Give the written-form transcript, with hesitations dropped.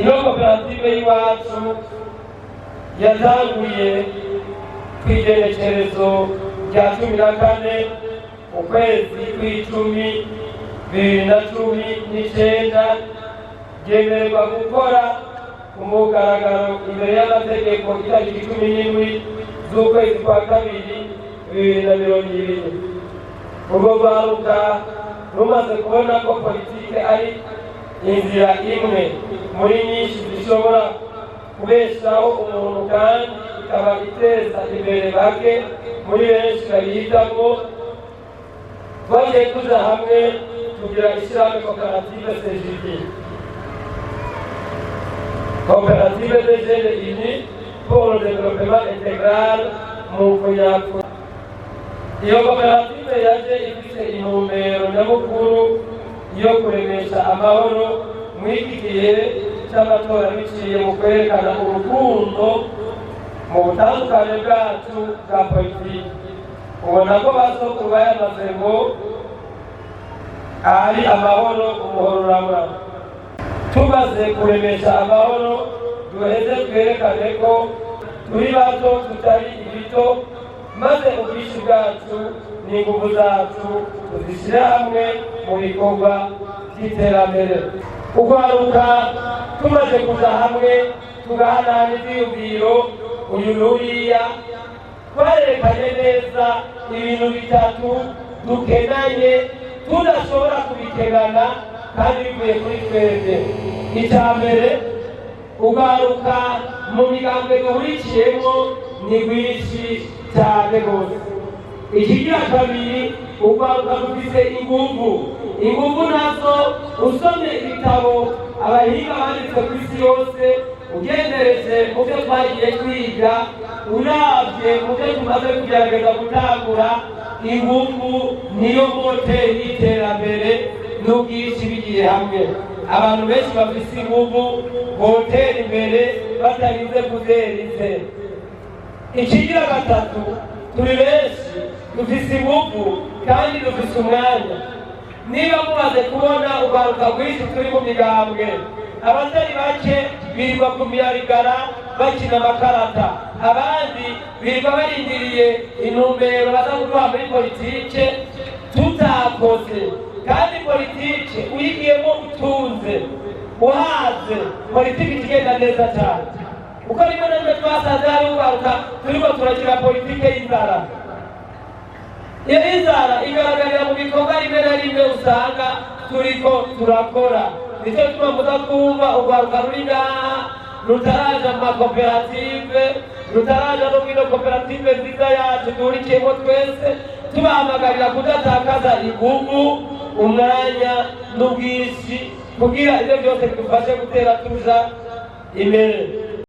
iyo koperative y'iwacu yatanguye kw'igenekerezo rya 14 ukwezi kw'icumi 2019 ryemererwa gukora ku mugaragaro imbere y'amategeko itariki 17 z'ukwezi kwa kabiri 2020. Urwo rwaruka rumaze kubona ko politike ari inzira imwe muri nyinshi zishobora kubeshaho umuntu kandi ikaba iteza imbere bake muri benshi bayihitamo, twagiye tuja hamwe tugira ishyirahamwe koperative CGD, Coopérative des jeunes unis pour le développement intégral mu kunyakura. Iyo koperative yaje ifite intumbero nyamukuru yo kuremesha amahoro mw'iki gihe cy'amatora biciye mu kwerekana urukundo mu butandukane bwacu bwa politiki. Ubona ko basokuru bayamaze ngo ari amahoro umuhoro urabura. Tumaze kuremesha amahoro duheze twerekane ko turi bato tutari ibito, maze ubwinshi bwacu n'ingufu zacu tuzishyire hamwe mu bikorwa by'iterambere. Urwaruka tumaze kuja hamwe tugahanahana ivyiyumviro uyu n'uriya, twarerekanye neza ibintu bitatu dukenanye tudashobora kubikenana kandi bivuye kuri twebwe. Icya mbere, urwaruka mu migambi duhurikiyemo ni rwinshi cyane rwose. Ikigira kabiri, urwaruka rufise inguvu nazo usomye ibitabo abahinga banditse ku isi yose, ugendereje mu byo twagiye kwiga, uravye mu byo tumaze kugerageza gutangura, inguvu niyo moteri y'iterambere n'ubwinshi bigiye hamwe. Abantu benshi bafise inguvu botera imbere batarinze kuzerize. Ikigira gatatu, turi benshi dufise inguvu kandi dufise umwanya. Niba mumaze kubona urwaruka rwinshi turi mu migambwe, abatari bake birirwa ku miyarigara bakina amakarata, abandi birirwa barindiriye intumbero baza kuduha muri politike tutakoze. Kandi politike uyigiyemo utunze uhaze, politike ikigenda neza cyane. Uko rimwe na rimwe twasanze hari urwaruka turiko turagira politike y'inzara. Iyo inzara igaragarira mu bikorwa rimwe na rimwe usanga turiko turakora. Nicyo gituma muza kumva urwaruka ruri ngaha rutaraja mu makoperative, rutaraja no mwino koperative nziza yacu duhurikiyemo twese, tubahamagarira kudatakaza inguvu, umwanya n'ubwinshi kugira ibyo byose bidufashe gutera tuja imbere.